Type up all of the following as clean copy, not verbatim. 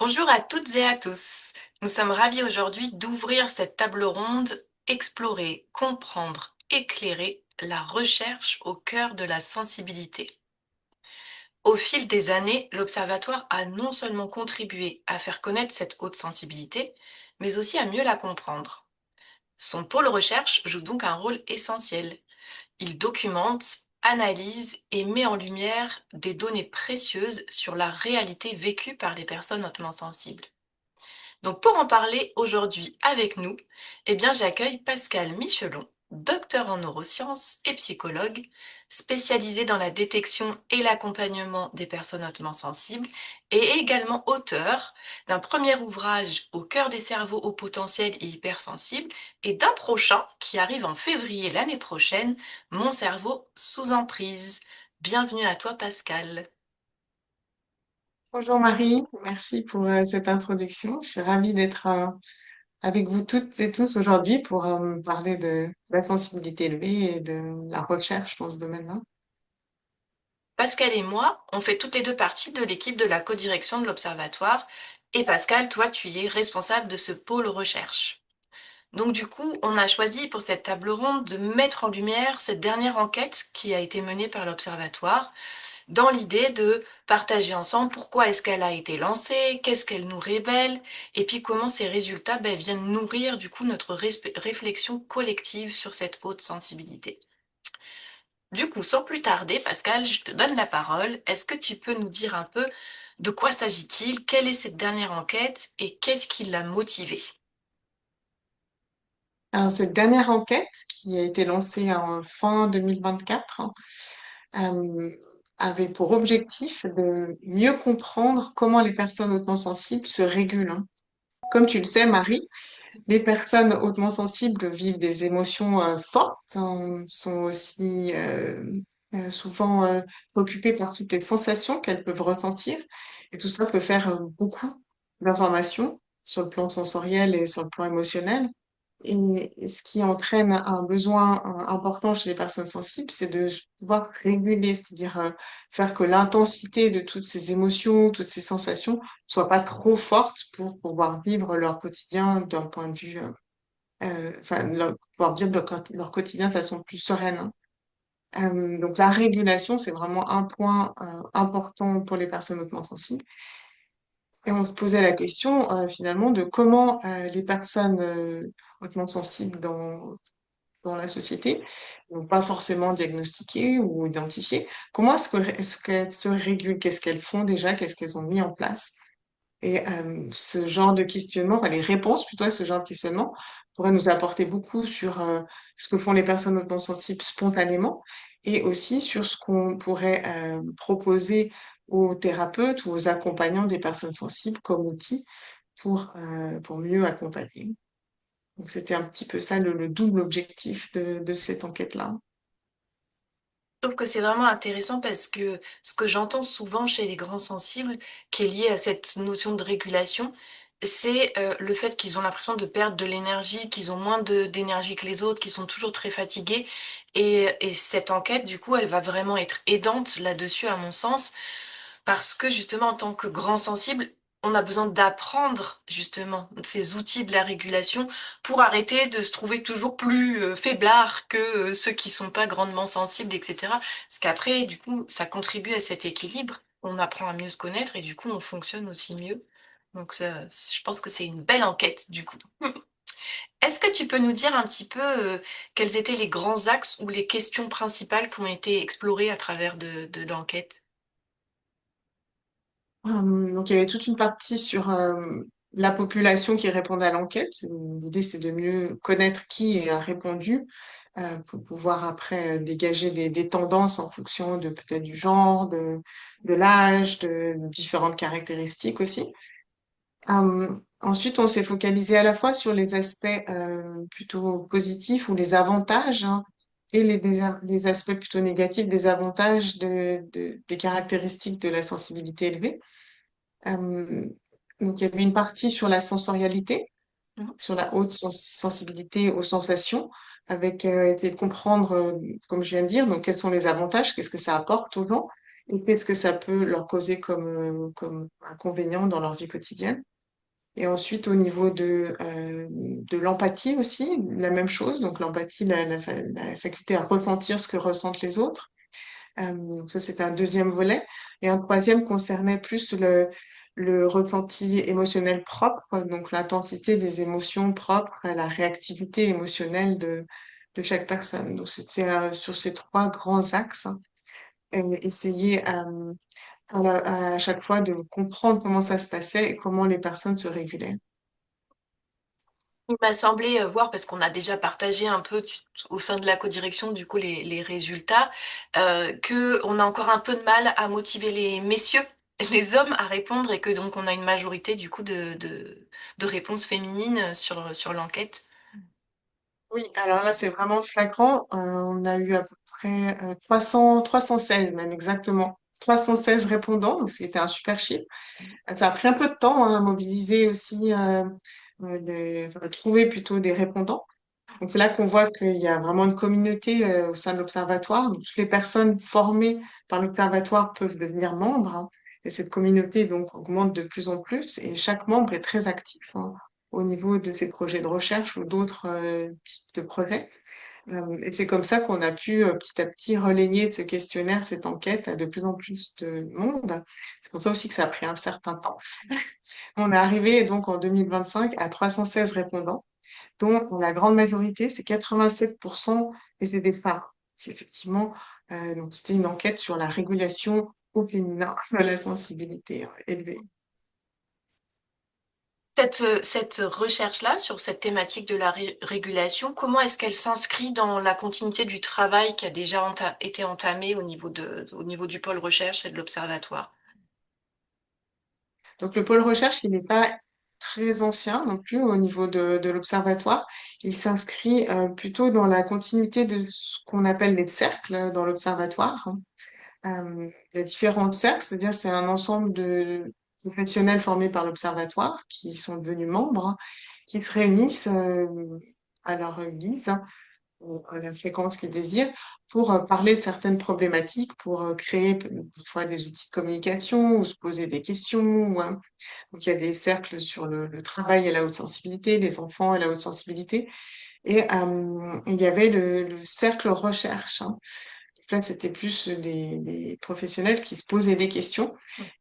Bonjour à toutes et à tous. Nous sommes ravis aujourd'hui d'ouvrir cette table ronde, explorer, comprendre, éclairer la recherche au cœur de la sensibilité. Au fil des années, l'Observatoire a non seulement contribué à faire connaître cette haute sensibilité, mais aussi à mieux la comprendre. Son pôle recherche joue donc un rôle essentiel. Il documente, analyse et met en lumière des données précieuses sur la réalité vécue par les personnes hautement sensibles. Donc pour en parler aujourd'hui avec nous, j'accueille Pascal Michelon, docteur en neurosciences et psychologue, spécialisé dans la détection et l'accompagnement des personnes hautement sensibles et également auteur d'un premier ouvrage au cœur des cerveaux au potentiel et hypersensibles et d'un prochain qui arrive en février l'année prochaine, Mon cerveau sous emprise. Bienvenue à toi Pascal. Bonjour Marie, merci pour cette introduction. Je suis ravie d'être avec vous toutes et tous aujourd'hui pour parler de la sensibilité élevée et de la recherche dans ce domaine-là. Pascal et moi, on fait toutes les deux partie de l'équipe de la codirection de l'Observatoire. Et Pascal, toi, tu es responsable de ce pôle recherche. Donc du coup, on a choisi pour cette table ronde de mettre en lumière cette dernière enquête qui a été menée par l'Observatoire dans l'idée de partager ensemble pourquoi est-ce qu'elle a été lancée, qu'est-ce qu'elle nous révèle, et puis comment ces résultats viennent nourrir du coup notre réflexion collective sur cette haute sensibilité. Du coup, sans plus tarder, Pascal, je te donne la parole. Est-ce que tu peux nous dire un peu de quoi s'agit-il? Quelle est cette dernière enquête et qu'est-ce qui l'a motivée? Alors, cette dernière enquête qui a été lancée en fin 2024 euh, avait pour objectif de mieux comprendre comment les personnes hautement sensibles se régulent, hein. Comme tu le sais, Marie, les personnes hautement sensibles vivent des émotions fortes, hein, sont aussi souvent préoccupées par toutes les sensations qu'elles peuvent ressentir. Et tout ça peut faire beaucoup d'informations sur le plan sensoriel et sur le plan émotionnel. Et ce qui entraîne un besoin important chez les personnes sensibles, c'est de pouvoir réguler, c'est-à-dire faire que l'intensité de toutes ces émotions, toutes ces sensations, soit pas trop forte pour pouvoir vivre leur quotidien d'un point de vue enfin, pouvoir vivre leur quotidien de façon plus sereine, hein. Donc la régulation, c'est vraiment un point important pour les personnes hautement sensibles. Et on se posait la question finalement de comment les personnes hautement sensibles dans la société, donc pas forcément diagnostiquées ou identifiées, comment est-ce qu'elles se régulent, qu'est-ce qu'elles font déjà, qu'est-ce qu'elles ont mis en place. Et ce genre de questionnement, enfin les réponses plutôt à ce genre de questionnement, pourraient nous apporter beaucoup sur ce que font les personnes hautement sensibles spontanément et aussi sur ce qu'on pourrait proposer aux thérapeutes ou aux accompagnants des personnes sensibles comme outil pour mieux accompagner. Donc c'était un petit peu ça le double objectif de cette enquête-là. Je trouve que c'est vraiment intéressant parce que ce que j'entends souvent chez les grands sensibles, qui est lié à cette notion de régulation, c'est le fait qu'ils ont l'impression de perdre de l'énergie, qu'ils ont moins d'énergie que les autres, qu'ils sont toujours très fatigués. Et cette enquête, du coup, elle va vraiment être aidante là-dessus, à mon sens, parce que justement, en tant que grand sensible, on a besoin d'apprendre justement ces outils de la régulation pour arrêter de se trouver toujours plus faiblard que ceux qui sont pas grandement sensibles, etc. Parce qu'après, du coup, ça contribue à cet équilibre. On apprend à mieux se connaître et du coup, on fonctionne aussi mieux. Donc, ça, je pense que c'est une belle enquête, du coup. Est-ce que tu peux nous dire un petit peu quels étaient les grands axes ou les questions principales qui ont été explorées à travers de l'enquête? Donc il y avait toute une partie sur la population qui répondait à l'enquête. L'idée, c'est de mieux connaître qui a répondu pour pouvoir après dégager des tendances en fonction de peut-être du genre, de l'âge, de différentes caractéristiques aussi. Ensuite, on s'est focalisé à la fois sur les aspects plutôt positifs ou les avantages, hein, et les aspects plutôt négatifs, les avantages des caractéristiques de la sensibilité élevée. Euh, donc, il y avait une partie sur la sensorialité, Mhm. sur la haute sensibilité aux sensations, avec essayer de comprendre, comme je viens de dire, donc quels sont les avantages, qu'est-ce que ça apporte aux gens, et qu'est-ce que ça peut leur causer comme inconvénient dans leur vie quotidienne. Et ensuite, au niveau de l'empathie aussi, la même chose. Donc, l'empathie, la faculté à ressentir ce que ressentent les autres. Donc ça, c'était un deuxième volet. Et un troisième concernait plus le ressenti émotionnel propre, donc l'intensité des émotions propres à la réactivité émotionnelle de chaque personne. Donc, c'était sur ces trois grands axes, hein, et essayer à chaque fois de comprendre comment ça se passait et comment les personnes se régulaient. Il m'a semblé voir, parce qu'on a déjà partagé un peu au sein de la codirection, du coup, les résultats, que on a encore un peu de mal à motiver les messieurs, les hommes à répondre, et que donc on a une majorité, du coup, de réponses féminines sur l'enquête. Oui, alors là, c'est vraiment flagrant. On a eu à peu près 316 même exactement. 316 répondants, donc c'était un super chiffre. Ça a pris un peu de temps, hein, à mobiliser aussi, enfin, trouver plutôt des répondants. Donc c'est là qu'on voit qu'il y a vraiment une communauté au sein de l'Observatoire. Donc, toutes les personnes formées par l'Observatoire peuvent devenir membres, hein. Et cette communauté donc augmente de plus en plus et chaque membre est très actif, hein, au niveau de ses projets de recherche ou d'autres types de projets. Et c'est comme ça qu'on a pu petit à petit relayer de ce questionnaire, cette enquête à de plus en plus de monde. C'est pour ça aussi que ça a pris un certain temps. On est arrivé donc en 2025 à 316 répondants dont la grande majorité, c'est 87%, et c'est des femmes. Effectivement, donc c'était une enquête sur la régulation au féminin de la sensibilité élevée. Cette recherche-là sur cette thématique de la régulation, comment est-ce qu'elle s'inscrit dans la continuité du travail qui a déjà été entamé au niveau du pôle recherche et de l'observatoire? Donc le pôle recherche, il n'est pas très ancien non plus au niveau de l'observatoire. Il s'inscrit plutôt dans la continuité de ce qu'on appelle les cercles dans l'observatoire. Il y a différents cercles, c'est-à-dire c'est un ensemble de professionnels formés par l'Observatoire qui sont devenus membres, hein, qui se réunissent à leur guise, hein, ou à la fréquence qu'ils désirent, pour parler de certaines problématiques, pour créer parfois des outils de communication ou se poser des questions. Donc il y a des cercles sur le travail et la haute sensibilité, les enfants et la haute sensibilité. Et il y avait le cercle recherche, hein. Là, c'était plus des professionnels qui se posaient des questions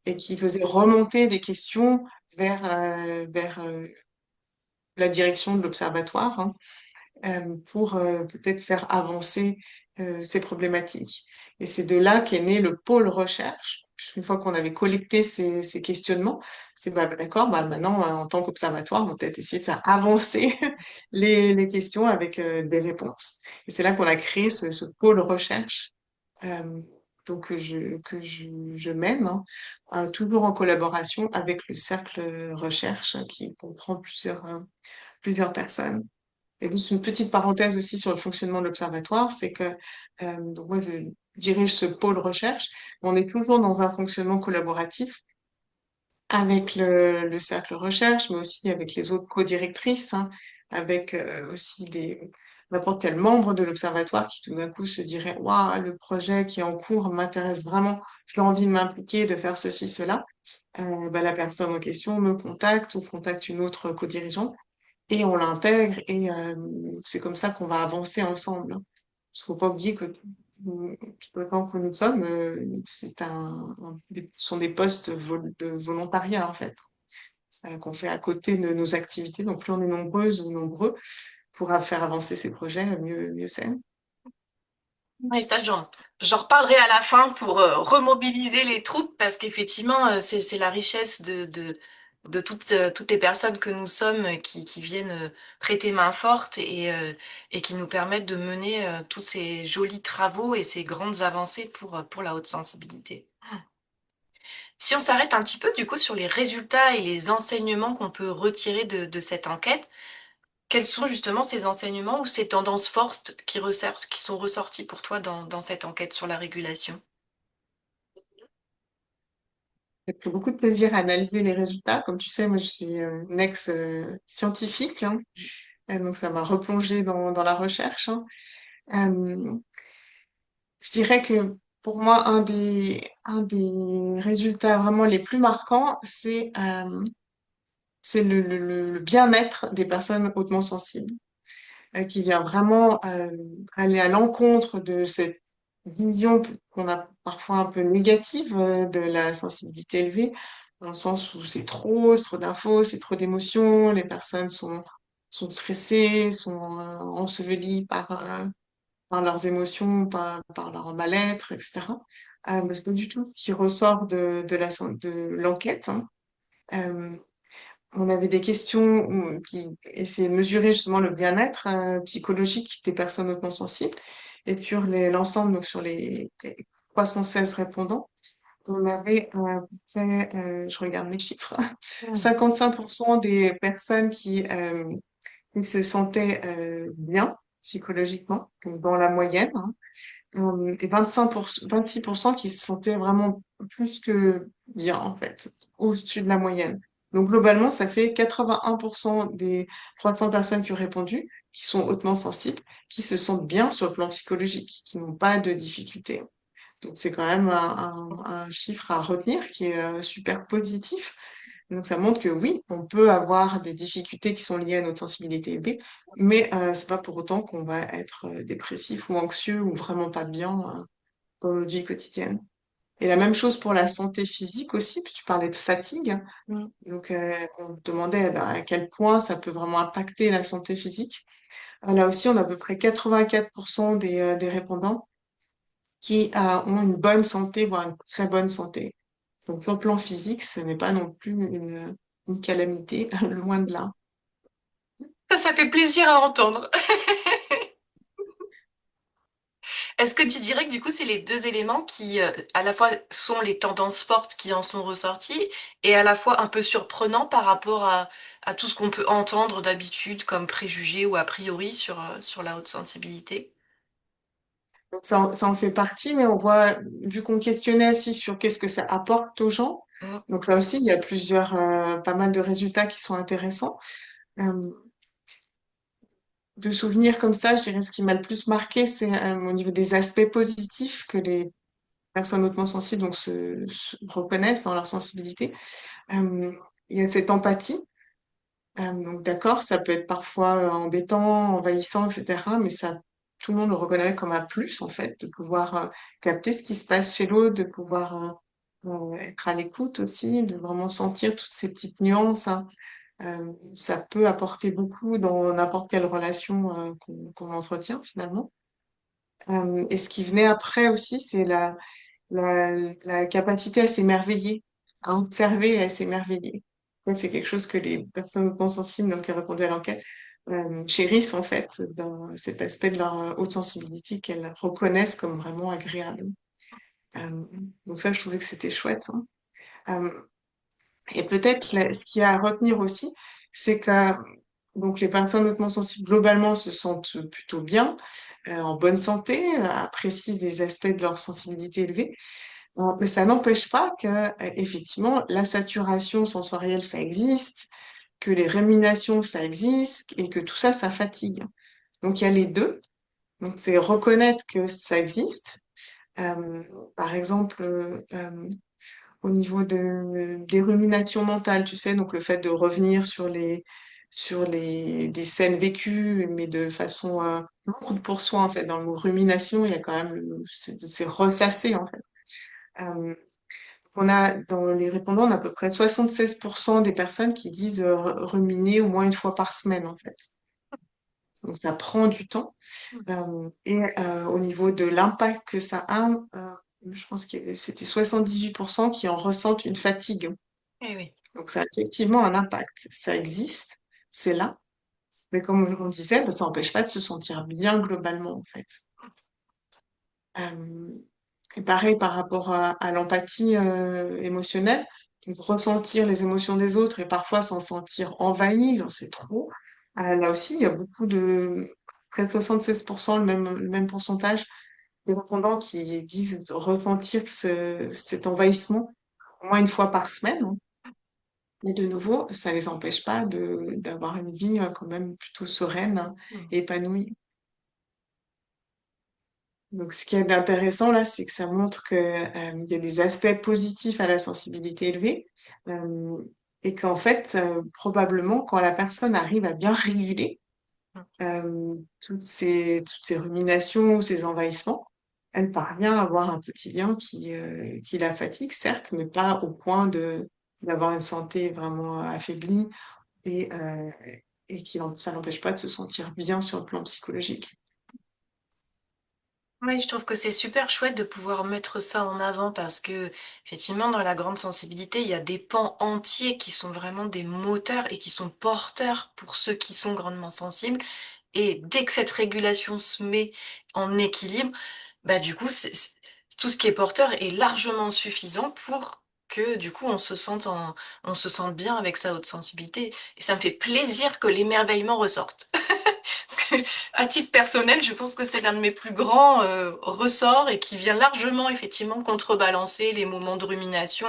et qui faisaient remonter des questions vers la direction de l'observatoire, hein, pour peut-être faire avancer ces problématiques. Et c'est de là qu'est né le pôle recherche. Une fois qu'on avait collecté ces questionnements, c'est bah, d'accord, bah, maintenant, en tant qu'observatoire, on va peut-être essayer de faire avancer les questions avec des réponses. Et c'est là qu'on a créé ce pôle recherche, euh, donc je mène, hein, toujours en collaboration avec le cercle recherche, hein, qui comprend plusieurs personnes. Et juste une petite parenthèse aussi sur le fonctionnement de l'observatoire, c'est que donc moi je dirige ce pôle recherche, on est toujours dans un fonctionnement collaboratif avec le cercle recherche, mais aussi avec les autres co-directrices, hein, avec aussi n'importe quel membre de l'observatoire qui tout d'un coup se dirait, waouh, le projet qui est en cours m'intéresse vraiment, j'ai envie de m'impliquer, de faire ceci, cela. Bah, la personne en question me contacte ou contacte une autre co-dirigeante et on l'intègre et c'est comme ça qu'on va avancer ensemble, hein. Parce qu'il faut pas oublier que tout le temps que nous sommes, ce sont des postes de volontariat en fait, qu'on fait à côté de nos activités. Donc plus on est nombreuses ou nombreux pour faire avancer ces projets, mieux c'est. Oui, ça, j'en reparlerai à la fin pour remobiliser les troupes, parce qu'effectivement, c'est la richesse de toutes les personnes que nous sommes, qui viennent prêter main forte, et qui nous permettent de mener tous ces jolis travaux et ces grandes avancées pour la haute sensibilité. Si on s'arrête un petit peu du coup sur les résultats et les enseignements qu'on peut retirer de cette enquête, quels sont justement ces enseignements ou ces tendances fortes qui sont ressorties pour toi dans cette enquête sur la régulation? J'ai pris beaucoup de plaisir à analyser les résultats. Comme tu sais, moi je suis une ex-scientifique, hein. Donc ça m'a replongée dans la recherche, hein. Euh, je dirais que pour moi, un des résultats vraiment les plus marquants, c'est le bien-être des personnes hautement sensibles, qui vient vraiment aller à l'encontre de cette vision qu'on a parfois un peu négative de la sensibilité élevée, dans le sens où c'est trop d'infos, c'est trop d'émotions, les personnes sont stressées, sont ensevelies par leurs émotions, par leur mal-être, etc. Mais c'est pas du tout ce qui ressort de l'enquête, hein. Euh, on avait des questions qui essayaient de mesurer justement le bien-être psychologique des personnes hautement sensibles. Et sur l'ensemble, donc sur les 316 répondants, on avait à peu près, je regarde mes chiffres, 55% des personnes qui se sentaient bien psychologiquement, donc dans la moyenne, hein, et 26% qui se sentaient vraiment plus que bien, en fait, au-dessus de la moyenne. Donc, globalement, ça fait 81% des 300 personnes qui ont répondu, qui sont hautement sensibles, qui se sentent bien sur le plan psychologique, qui n'ont pas de difficultés. Donc, c'est quand même un chiffre à retenir qui est super positif. Donc, ça montre que oui, on peut avoir des difficultés qui sont liées à notre sensibilité élevée, mais c'est pas pour autant qu'on va être dépressif ou anxieux ou vraiment pas bien dans notre vie quotidienne. Et la même chose pour la santé physique aussi, puis tu parlais de fatigue. Mm. Donc, on te demandait ben, à quel point ça peut vraiment impacter la santé physique. Là aussi, on a à peu près 84% des répondants qui ont une bonne santé, voire une très bonne santé. Donc, sur le plan physique, ce n'est pas non plus une calamité, loin de là. Ça fait plaisir à entendre. Est-ce que tu dirais que du coup, c'est les deux éléments qui, à la fois, sont les tendances fortes qui en sont ressorties et à la fois un peu surprenants par rapport à tout ce qu'on peut entendre d'habitude comme préjugés ou a priori sur la haute sensibilité? Donc, ça en fait partie, mais on voit, vu qu'on questionnait aussi sur qu'est-ce que ça apporte aux gens, Mm. donc là aussi, il y a pas mal de résultats qui sont intéressants. Euh, de souvenirs comme ça, je dirais ce qui m'a le plus marqué, c'est au niveau des aspects positifs que les personnes hautement sensibles donc, se reconnaissent dans leur sensibilité. Euh, il y a cette empathie. Donc d'accord, ça peut être parfois embêtant, envahissant, etc. Mais ça, tout le monde le reconnaît comme un plus, en fait, de pouvoir capter ce qui se passe chez l'autre, de pouvoir être à l'écoute aussi, de vraiment sentir toutes ces petites nuances, hein. Ça peut apporter beaucoup dans n'importe quelle relation qu'on entretient finalement. Et ce qui venait après aussi, c'est la, la capacité à s'émerveiller, à observer et à s'émerveiller. Ça, c'est quelque chose que les personnes hautement sensibles, donc, qui ont répondu à l'enquête, chérissent en fait dans cet aspect de leur haute sensibilité qu'elles reconnaissent comme vraiment agréable. Euh, donc ça, je trouvais que c'était chouette, hein. Euh, et peut-être ce qu'il y a à retenir aussi, c'est que donc les personnes hautement sensibles globalement se sentent plutôt bien, en bonne santé, apprécient des aspects de leur sensibilité élevée. Mais ça n'empêche pas que, effectivement, la saturation sensorielle, ça existe, que les ruminations, ça existe, et que tout ça, ça fatigue. Donc il y a les deux. Donc c'est reconnaître que ça existe. Euh, Par exemple, au niveau des ruminations mentales, tu sais, donc le fait de revenir sur des scènes vécues, mais de façon lourde pour soi, en fait. Dans le mot rumination, il y a quand même, c'est ressasser, en fait. Euh, on a, dans les répondants, on a à peu près 76% des personnes qui disent ruminer au moins une fois par semaine, en fait. Donc, ça prend du temps. Au niveau de l'impact que ça a, je pense que c'était 78% qui en ressentent une fatigue. Eh oui. Donc, ça a effectivement un impact. Ça existe, c'est là. Mais comme on disait, bah, ça n'empêche pas de se sentir bien globalement, en fait. Euh, et pareil par rapport à l'empathie émotionnelle, donc ressentir les émotions des autres et parfois s'en sentir envahi, genre c'est trop. Là aussi, il y a beaucoup près de 76%, le même pourcentage des répondants qui disent ressentir cet envahissement au moins une fois par semaine, hein. Mais de nouveau, ça les empêche pas d'avoir une vie quand même plutôt sereine, hein, Mm. et épanouie. Donc, ce qui est intéressant là, c'est que ça montre que, il y a des aspects positifs à la sensibilité élevée, euh, et qu'en fait, probablement, quand la personne arrive à bien réguler toutes ces ruminations ou ces envahissements, elle parvient à avoir un quotidien qui la fatigue, certes, mais pas au point de d'avoir une santé vraiment affaiblie et, euh, ça n'empêche pas de se sentir bien sur le plan psychologique. Oui, je trouve que c'est super chouette de pouvoir mettre ça en avant parce que, effectivement, dans la grande sensibilité, il y a des pans entiers qui sont vraiment des moteurs et qui sont porteurs pour ceux qui sont grandement sensibles. Et dès que cette régulation se met en équilibre, bah, du coup, tout ce qui est porteur est largement suffisant pour que, du coup, on se sente bien avec sa haute sensibilité. Et ça me fait plaisir que l'émerveillement ressorte. Parce que, à titre personnel, je pense que c'est l'un de mes plus grands ressorts et qui vient largement, effectivement, contrebalancer les moments de rumination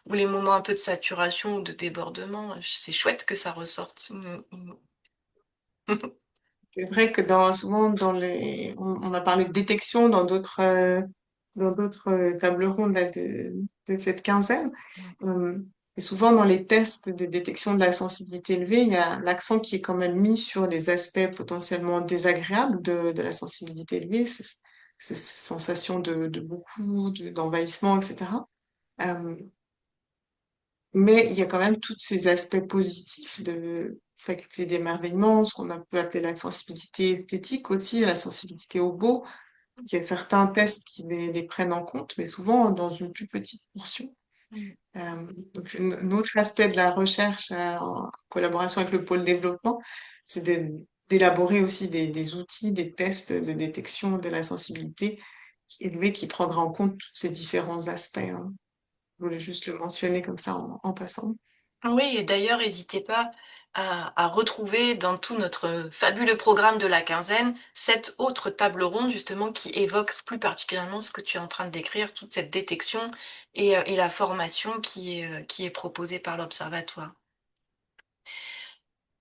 ou les moments un peu de saturation ou de débordement. C'est chouette que ça ressorte. C'est vrai que souvent on a parlé de détection dans d'autres tables rondes là, de cette quinzaine. Euh, et souvent dans les tests de détection de la sensibilité élevée, il y a l'accent qui est quand même mis sur les aspects potentiellement désagréables de la sensibilité élevée, ces sensations de beaucoup, d'envahissement, etc. Euh, mais il y a quand même tous ces aspects positifs de faculté d'émerveillement, ce qu'on peut appeler la sensibilité esthétique aussi, la sensibilité au beau. Il y a certains tests qui les prennent en compte, mais souvent dans une plus petite portion. Donc, un autre aspect de la recherche en collaboration avec le pôle développement, c'est d'élaborer aussi des outils, des tests de détection de la sensibilité élevée qui prendra en compte tous ces différents aspects, hein. Je voulais juste le mentionner comme ça en passant. Oui, et d'ailleurs, n'hésitez pas à retrouver dans tout notre fabuleux programme de la quinzaine cette autre table ronde justement qui évoque plus particulièrement ce que tu es en train de décrire, toute cette détection et la formation qui est proposée par l'Observatoire.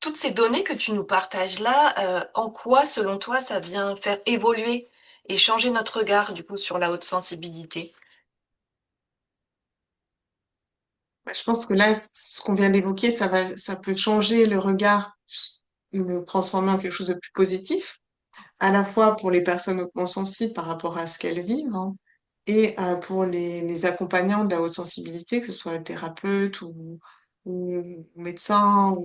Toutes ces données que tu nous partages là, en quoi, selon toi, ça vient faire évoluer et changer notre regard du coup sur la haute sensibilité? Ouais, je pense que là, ce qu'on vient d'évoquer, ça peut changer le regard, le transformer en quelque chose de plus positif, à la fois pour les personnes hautement sensibles par rapport à ce qu'elles vivent, hein, et pour les accompagnants de la haute sensibilité, que ce soit thérapeutes ou médecins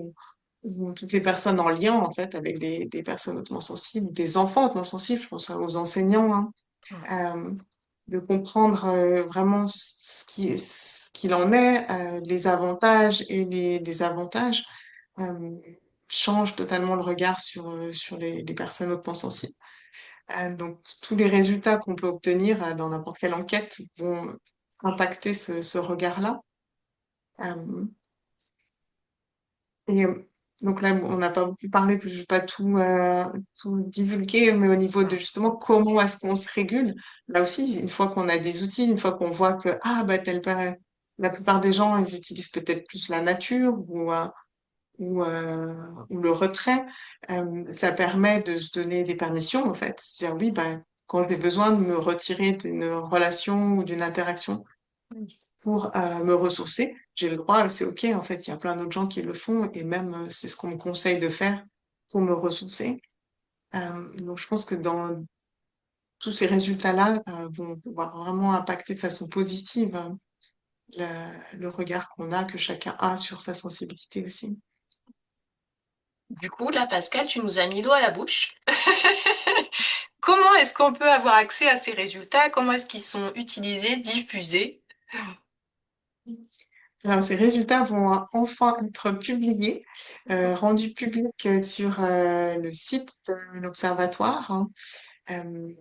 ou toutes les personnes en lien en fait avec des personnes hautement sensibles, des enfants hautement sensibles, je pense aux enseignants, hein, euh, de comprendre vraiment ce qu'il en est, les avantages et les désavantages, euh, change totalement le regard sur les personnes hautement sensibles. Donc, tous les résultats qu'on peut obtenir dans n'importe quelle enquête vont impacter ce regard-là. Euh, et donc là, on n'a pas beaucoup parlé, je ne vais pas tout divulguer, mais au niveau de justement comment est-ce qu'on se régule, là aussi, une fois qu'on a des outils, une fois qu'on voit que ah, bah, la plupart des gens, ils utilisent peut-être plus la nature ou le retrait, ça permet de se donner des permissions, en fait. Se dire oui, bah, quand j'ai besoin de me retirer d'une relation ou d'une interaction, pour me ressourcer. J'ai le droit, c'est OK, en fait, il y a plein d'autres gens qui le font et même c'est ce qu'on me conseille de faire pour me ressourcer. Donc je pense que dans tous ces résultats-là vont pouvoir vraiment impacter de façon positive le regard qu'on a, que chacun a sur sa sensibilité aussi. Du coup, là, Pascal, tu nous as mis l'eau à la bouche. Comment est-ce qu'on peut avoir accès à ces résultats? Comment est-ce qu'ils sont utilisés, diffusés? Alors, ces résultats vont enfin être publiés, rendus publics sur le site de l'Observatoire, hein. Euh,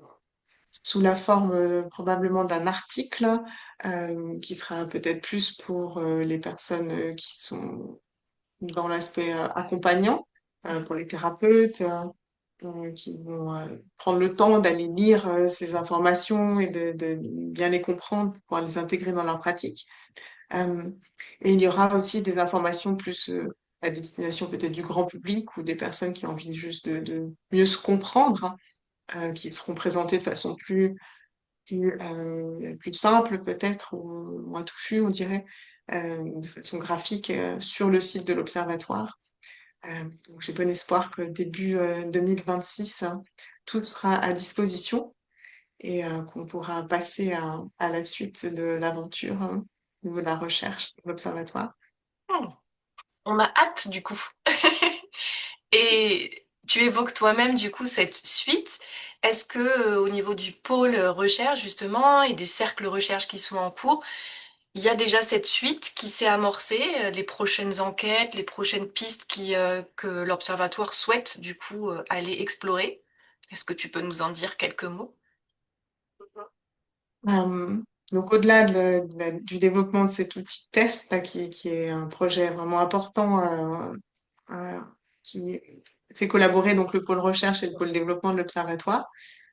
Sous la forme probablement d'un article qui sera peut-être plus pour les personnes qui sont dans l'aspect accompagnant, pour les thérapeutes qui vont prendre le temps d'aller lire ces informations et de bien les comprendre pour pouvoir les intégrer dans leur pratique. Euh, et il y aura aussi des informations plus à destination peut-être du grand public ou des personnes qui ont envie juste de mieux se comprendre, qui seront présentées de façon plus simple peut-être, ou moins touchue, on dirait, de façon graphique, sur le site de l'Observatoire. Donc j'ai bon espoir que début 2026, hein, tout sera à disposition et qu'on pourra passer à la suite de l'aventure, hein, au niveau de la recherche de l'Observatoire. Hmm. On a hâte du coup. Et tu évoques toi-même du coup cette suite. Est-ce que au niveau du pôle recherche justement et des cercles recherche qui sont en cours, il y a déjà cette suite qui s'est amorcée, les prochaines enquêtes, les prochaines pistes que l'Observatoire souhaite du coup aller explorer? Est-ce que tu peux nous en dire quelques mots? Euh, donc au-delà du développement de cet outil de test, là, qui est un projet vraiment important, euh, qui fait collaborer donc le pôle recherche et le pôle développement de l'Observatoire.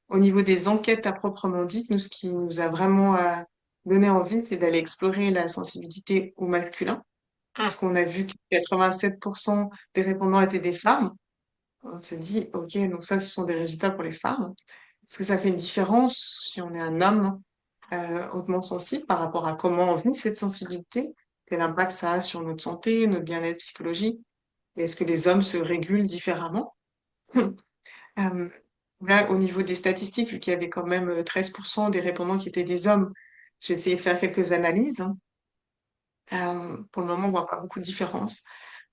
Au niveau des enquêtes à proprement dit, nous, ce qui nous a vraiment donné envie, c'est d'aller explorer la sensibilité au masculin, Hmm. puisqu'on a vu que 87% des répondants étaient des femmes. On se dit, OK, donc ça, ce sont des résultats pour les femmes. Est-ce que ça fait une différence si on est un homme hautement sensible par rapport à comment on vit cette sensibilité? Quel impact ça a sur notre santé, notre bien-être psychologique? Et est-ce que les hommes se régulent différemment? Euh, Là, au niveau des statistiques, vu qu'il y avait quand même 13% des répondants qui étaient des hommes, j'ai essayé de faire quelques analyses, hein. Pour le moment, on voit pas beaucoup de différence.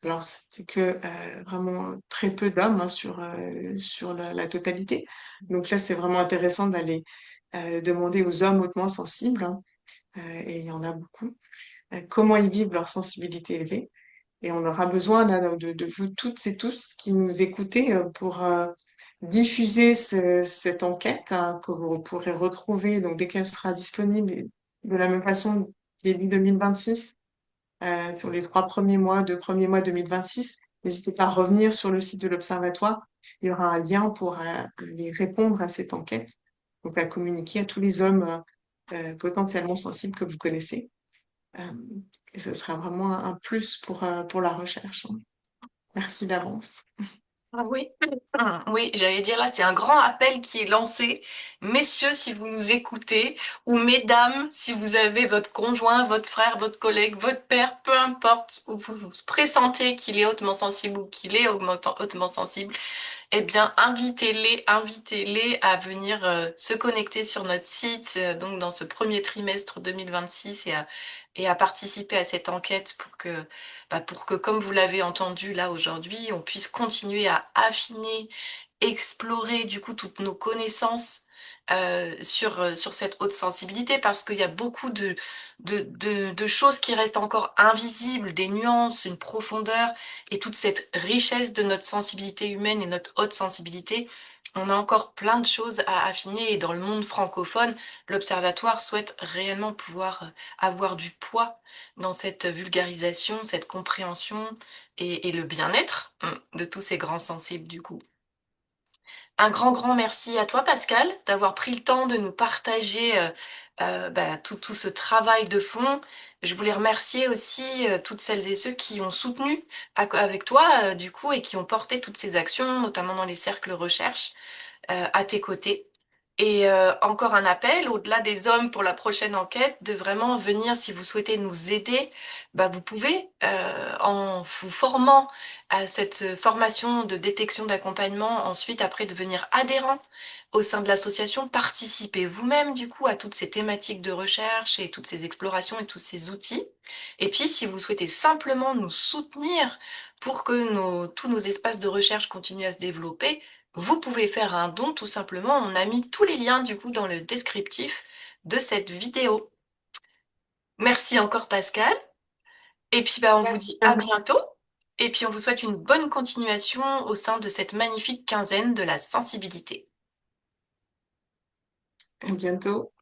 Alors, c'était que vraiment très peu d'hommes, hein, sur la totalité. Donc là, c'est vraiment intéressant d'aller demander aux hommes hautement sensibles, hein, et il y en a beaucoup, comment ils vivent leur sensibilité élevée. Et on aura besoin là, de vous toutes et tous qui nous écoutez pour diffuser cette enquête, hein, que vous pourrez retrouver donc, dès qu'elle sera disponible, et de la même façon début 2026, sur les 3 premiers mois, 2 premiers mois 2026. N'hésitez pas à revenir sur le site de l'Observatoire. Il y aura un lien pour aller répondre à cette enquête, donc à communiquer à tous les hommes potentiellement sensibles que vous connaissez. Euh, et ce sera vraiment un plus pour la recherche, hein. Merci d'avance. Ah oui. Oui, j'allais dire là, c'est un grand appel qui est lancé. Messieurs, si vous nous écoutez, ou mesdames, si vous avez votre conjoint, votre frère, votre collègue, votre père, peu importe, ou vous pressentez qu'il est hautement sensible ou qu'il est hautement sensible, eh bien, invitez-les à venir se connecter sur notre site, donc dans ce premier trimestre 2026 et à participer à cette enquête pour que, comme vous l'avez entendu là aujourd'hui, on puisse continuer à affiner, explorer du coup toutes nos connaissances sur cette haute sensibilité parce qu'il y a beaucoup de choses qui restent encore invisibles, des nuances, une profondeur et toute cette richesse de notre sensibilité humaine et notre haute sensibilité. On a encore plein de choses à affiner et dans le monde francophone, l'Observatoire souhaite réellement pouvoir avoir du poids dans cette vulgarisation, cette compréhension et le bien-être de tous ces grands sensibles du coup. Un grand, grand merci à toi, Pascal, d'avoir pris le temps de nous partager tout ce travail de fond. Je voulais remercier aussi toutes celles et ceux qui ont soutenu avec toi, du coup, et qui ont porté toutes ces actions, notamment dans les cercles recherche à tes côtés. Et encore un appel, au-delà des hommes pour la prochaine enquête, de vraiment venir, si vous souhaitez nous aider, vous pouvez, en vous formant à cette formation de détection d'accompagnement, ensuite, après, devenir adhérent au sein de l'association, participer vous-même, du coup, à toutes ces thématiques de recherche et toutes ces explorations et tous ces outils. Et puis, si vous souhaitez simplement nous soutenir pour que tous nos espaces de recherche continuent à se développer, vous pouvez faire un don tout simplement. On a mis tous les liens du coup dans le descriptif de cette vidéo. Merci encore Pascal. Et puis on vous Merci dit à à vous. bientôt. Et puis on vous souhaite une bonne continuation au sein de cette magnifique quinzaine de la sensibilité. À bientôt.